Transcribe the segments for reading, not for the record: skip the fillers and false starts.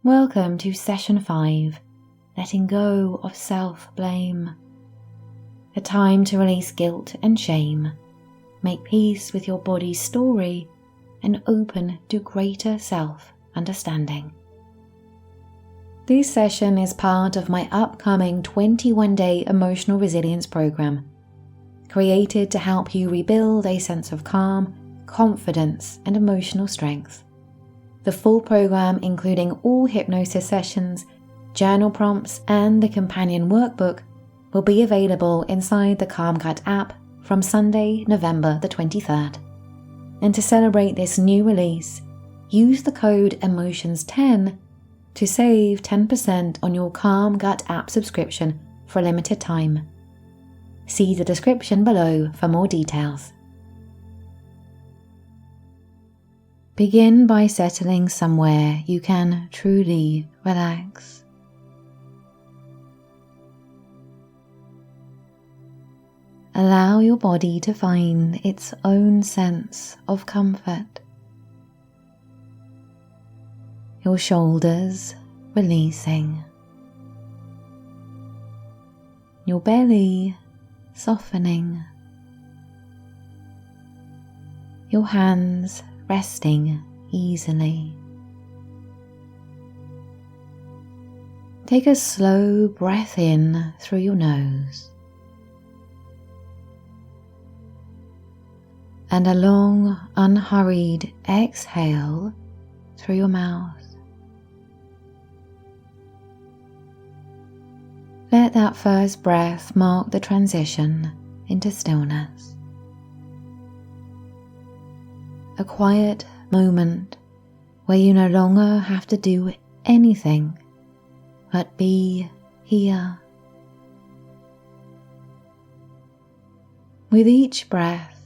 Welcome to Session 5, Letting Go of Self-Blame. A time to release guilt and shame, make peace with your body's story, and open to greater self-understanding. This session is part of my upcoming 21-day emotional resilience program, created to help you rebuild a sense of calm, confidence, and emotional strength. The full program, including all hypnosis sessions, journal prompts, and the companion workbook, will be available inside the Calm Gut app from Sunday, November the 23rd. And to celebrate this new release, use the code EMOTIONS10 to save 10% on your Calm Gut app subscription for a limited time. See the description below for more details. Begin by settling somewhere you can truly relax. Allow your body to find its own sense of comfort. Your shoulders releasing. Your belly softening. Your hands resting easily. Take a slow breath in through your nose and a long, unhurried exhale through your mouth. Let that first breath mark the transition into stillness. A quiet moment where you no longer have to do anything but be here. With each breath,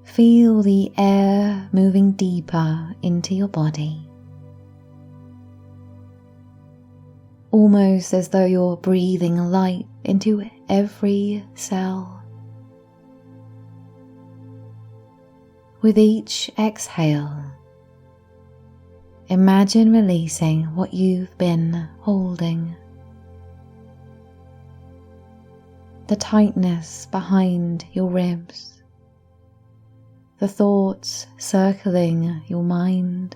feel the air moving deeper into your body, almost as though you're breathing light into every cell. With each exhale, imagine releasing what you've been holding. The tightness behind your ribs, the thoughts circling your mind,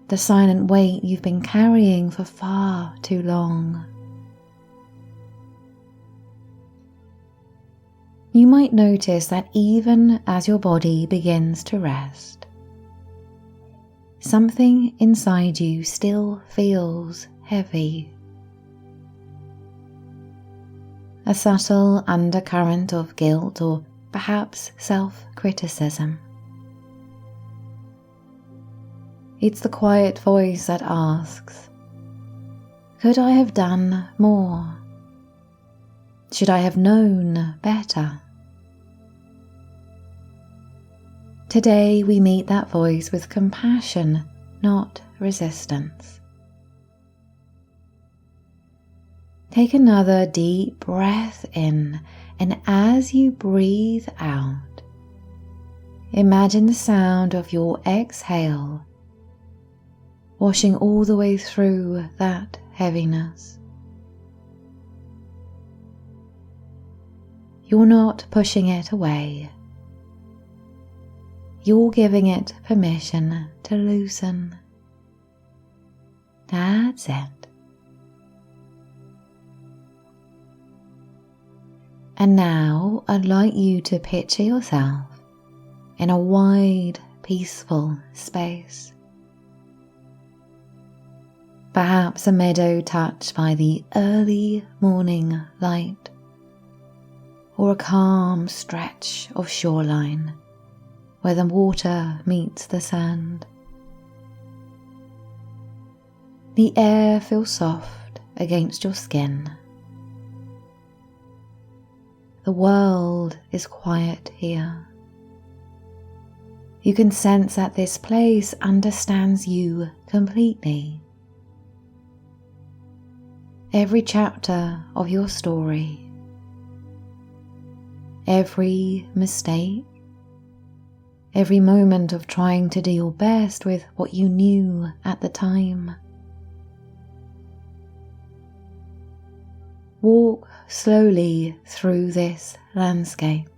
the silent weight you've been carrying for far too long. You might notice that even as your body begins to rest, something inside you still feels heavy. A subtle undercurrent of guilt or perhaps self-criticism. It's the quiet voice that asks, could I have done more? Should I have known better? Today we meet that voice with compassion, not resistance. Take another deep breath in, and as you breathe out, imagine the sound of your exhale washing all the way through that heaviness. You're not pushing it away. You're giving it permission to loosen. That's it. And now I'd like you to picture yourself in a wide, peaceful space. Perhaps a meadow touched by the early morning light, or a calm stretch of shoreline where the water meets the sand. The air feels soft against your skin. The world is quiet here. You can sense that this place understands you completely. Every chapter of your story, every mistake, every moment of trying to do your best with what you knew at the time. Walk slowly through this landscape.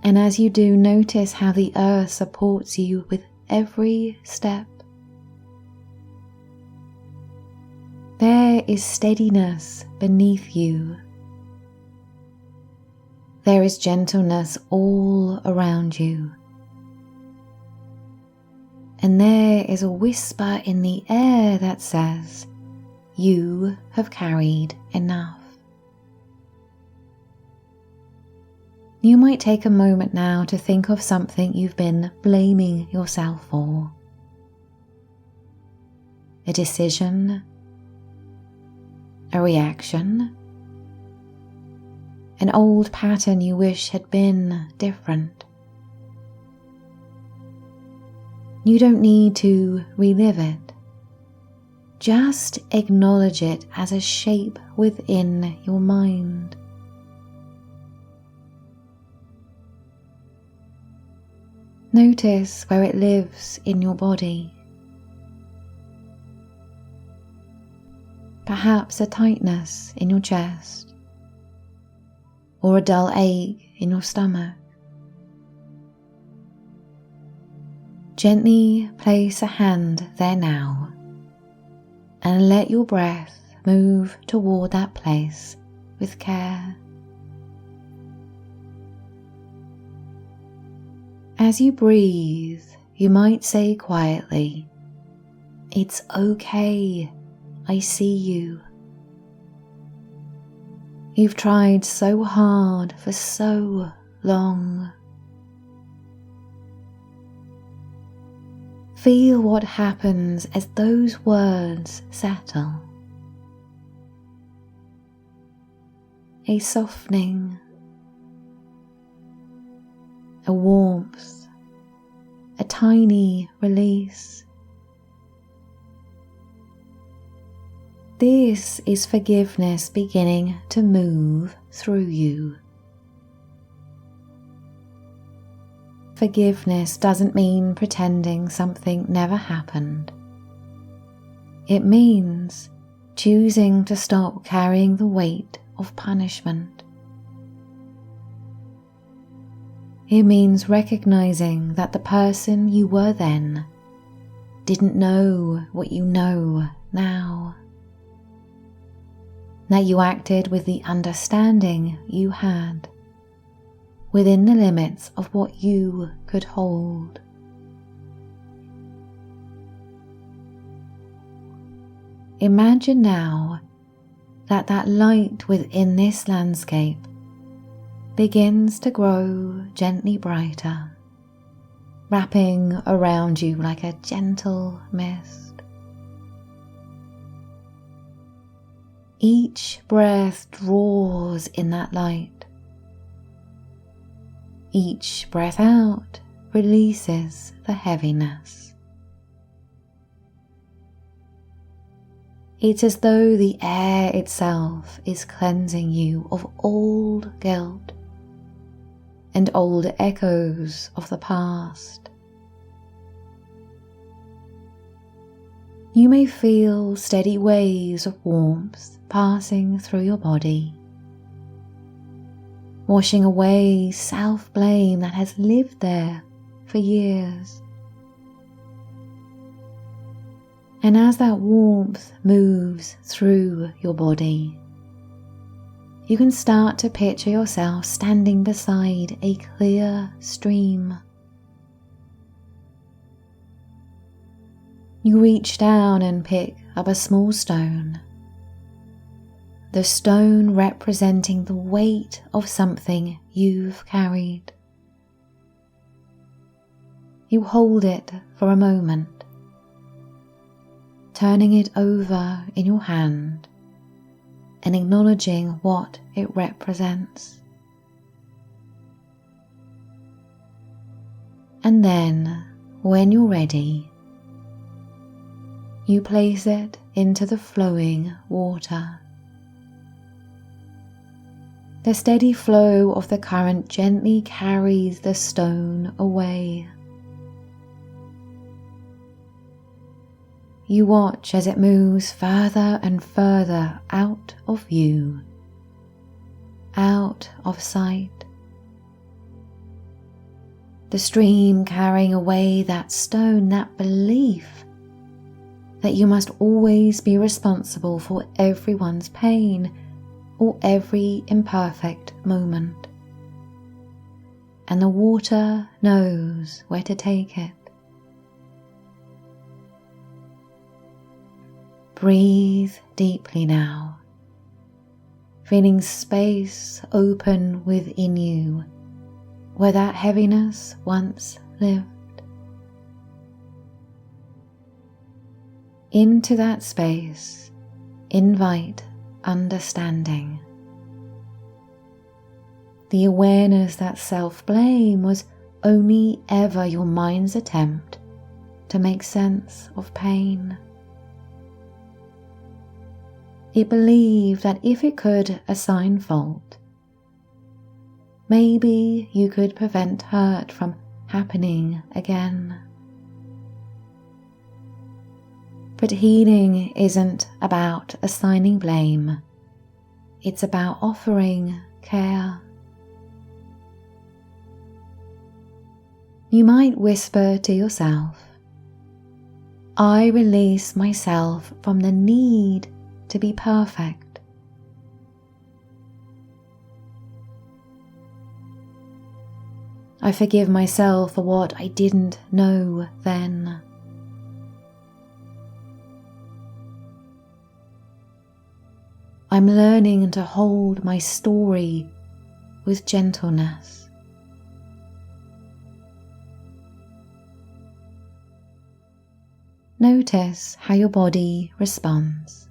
And as you do, notice how the earth supports you with every step. There is steadiness beneath you. There is gentleness all around you. And there is a whisper in the air that says, "You have carried enough." You might take a moment now to think of something you've been blaming yourself for. A decision, a reaction, an old pattern you wish had been different. You don't need to relive it. Just acknowledge it as a shape within your mind. Notice where it lives in your body. Perhaps a tightness in your chest, or a dull ache in your stomach. Gently place a hand there now and let your breath move toward that place with care. As you breathe, you might say quietly, "It's okay, I see you." You've tried so hard for so long. Feel what happens as those words settle. A softening, a warmth, a tiny release. This is forgiveness beginning to move through you. Forgiveness doesn't mean pretending something never happened. It means choosing to stop carrying the weight of punishment. It means recognizing that the person you were then didn't know what you know now. That you acted with the understanding you had, within the limits of what you could hold. Imagine now that that light within this landscape begins to grow gently brighter, wrapping around you like a gentle mist. Each breath draws in that light. Each breath out releases the heaviness. It's as though the air itself is cleansing you of old guilt and old echoes of the past. You may feel steady waves of warmth passing through your body, washing away self-blame that has lived there for years. And as that warmth moves through your body, you can start to picture yourself standing beside a clear stream. You reach down and pick up a small stone, the stone representing the weight of something you've carried. You hold it for a moment, turning it over in your hand and acknowledging what it represents. And then, when you're ready, you place it into the flowing water. The steady flow of the current gently carries the stone away. You watch as it moves further and further out of view, out of sight. The stream carrying away that stone, that belief that you must always be responsible for everyone's pain or every imperfect moment. And the water knows where to take it. Breathe deeply now, feeling space open within you where that heaviness once lived. Into that space, invite understanding. The awareness that self-blame was only ever your mind's attempt to make sense of pain. It believed that if it could assign fault, maybe you could prevent hurt from happening again. But healing isn't about assigning blame. It's about offering care. You might whisper to yourself, I release myself from the need to be perfect. I forgive myself for what I didn't know then. I'm learning to hold my story with gentleness. Notice how your body responds.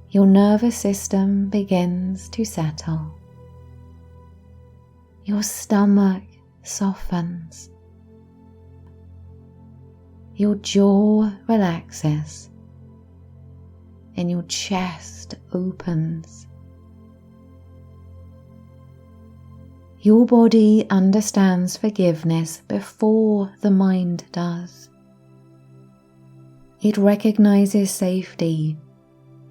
Your nervous system begins to settle. Your stomach softens. Your jaw relaxes. And your chest opens. Your body understands forgiveness before the mind does. It recognizes safety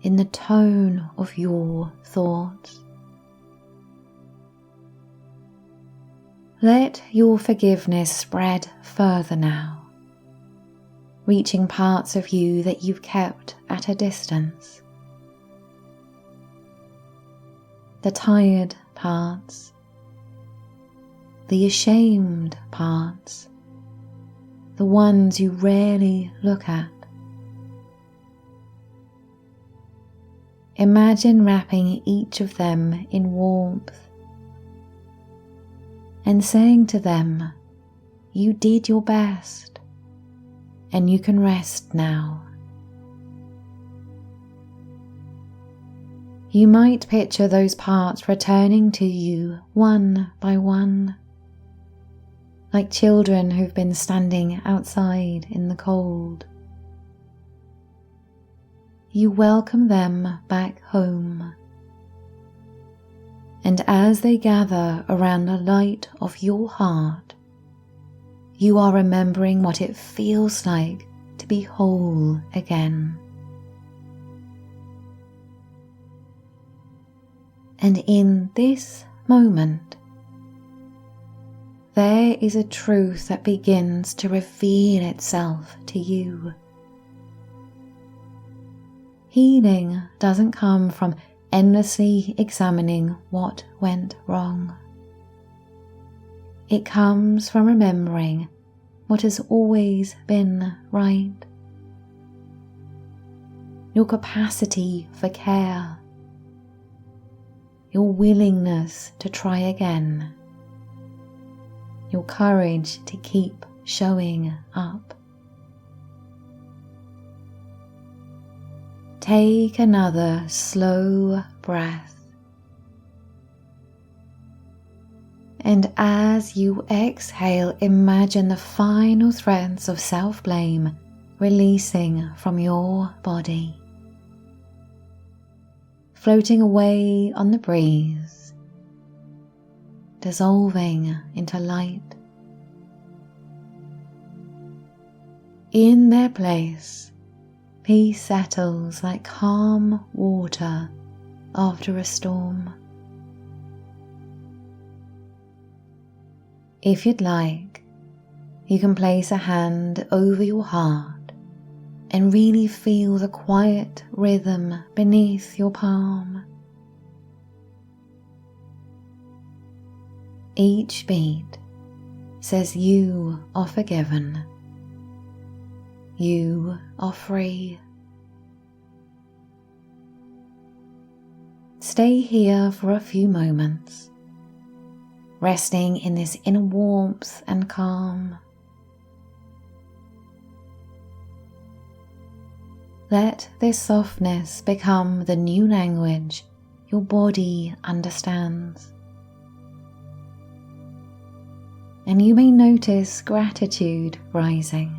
in the tone of your thoughts. Let your forgiveness spread further now, reaching parts of you that you've kept at a distance. The tired parts, the ashamed parts, the ones you rarely look at. Imagine wrapping each of them in warmth and saying to them, you did your best and you can rest now. You might picture those parts returning to you one by one, like children who've been standing outside in the cold. You welcome them back home, and as they gather around the light of your heart, you are remembering what it feels like to be whole again. And in this moment, there is a truth that begins to reveal itself to you. Healing doesn't come from endlessly examining what went wrong. It comes from remembering what has always been right. Your capacity for care, your willingness to try again, your courage to keep showing up. Take another slow breath. And as you exhale, imagine the final threads of self-blame releasing from your body. floating away on the breeze, dissolving into light. In their place, peace settles like calm water after a storm. If you'd like, you can place a hand over your heart and really feel the quiet rhythm beneath your palm. Each beat says you are forgiven. You are free. Stay here for a few moments, resting in this inner warmth and calm. Let this softness become the new language your body understands. And you may notice gratitude rising.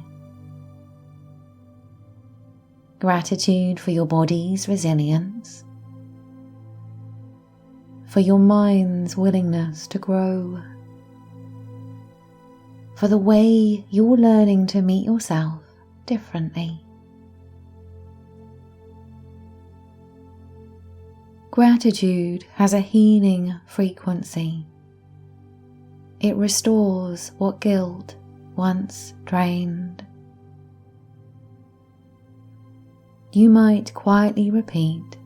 Gratitude for your body's resilience, for your mind's willingness to grow, for the way you're learning to meet yourself differently. Gratitude has a healing frequency. It restores what guilt once drained. You might quietly repeat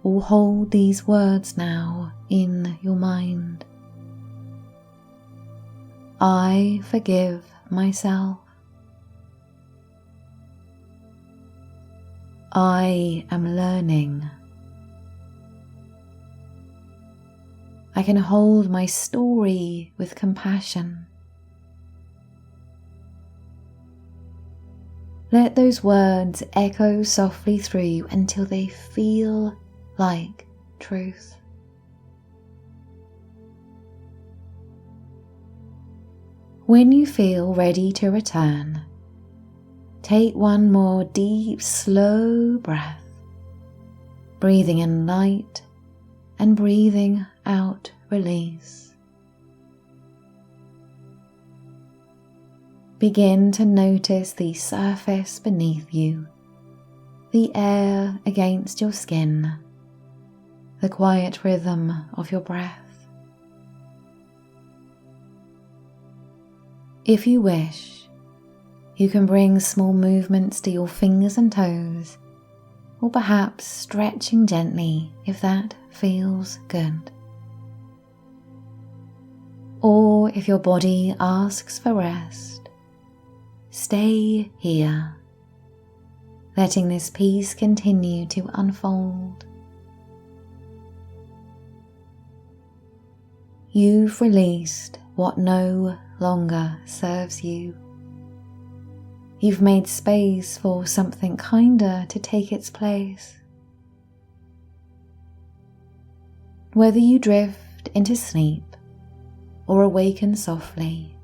or hold these words now in your mind. I forgive myself. I am learning. I can hold my story with compassion. Let those words echo softly through you until they feel like truth. When you feel ready to return, take one more deep, slow breath, breathing in light and breathing out release. Begin to notice the surface beneath you, the air against your skin, the quiet rhythm of your breath. If you wish, you can bring small movements to your fingers and toes, or perhaps stretching gently if that feels good. Or if your body asks for rest, stay here, letting this peace continue to unfold. You've released what no longer serves you. You've made space for something kinder to take its place. Whether you drift into sleep or awaken softly,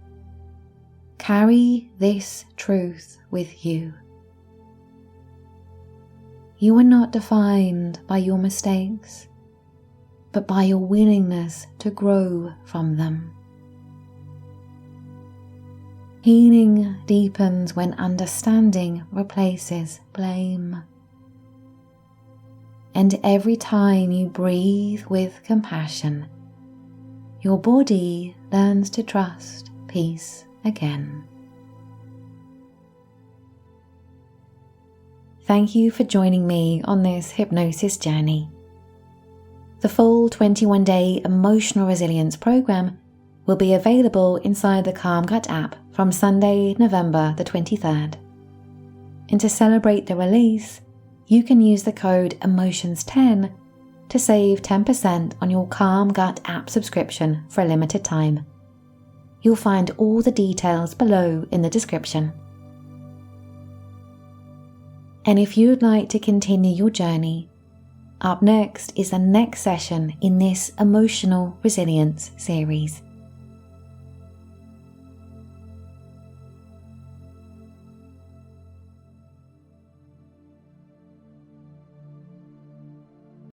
carry this truth with you. You are not defined by your mistakes, but by your willingness to grow from them. Healing deepens when understanding replaces blame. And every time you breathe with compassion, your body learns to trust peace again. Thank you for joining me on this hypnosis journey. The full 21-day emotional resilience program will be available inside the Calm Gut app from Sunday, November the 23rd. And to celebrate the release, you can use the code EMOTIONS10 to save 10% on your Calm Gut app subscription for a limited time. You'll find all the details below in the description. And if you'd like to continue your journey, up next is the next session in this emotional resilience series.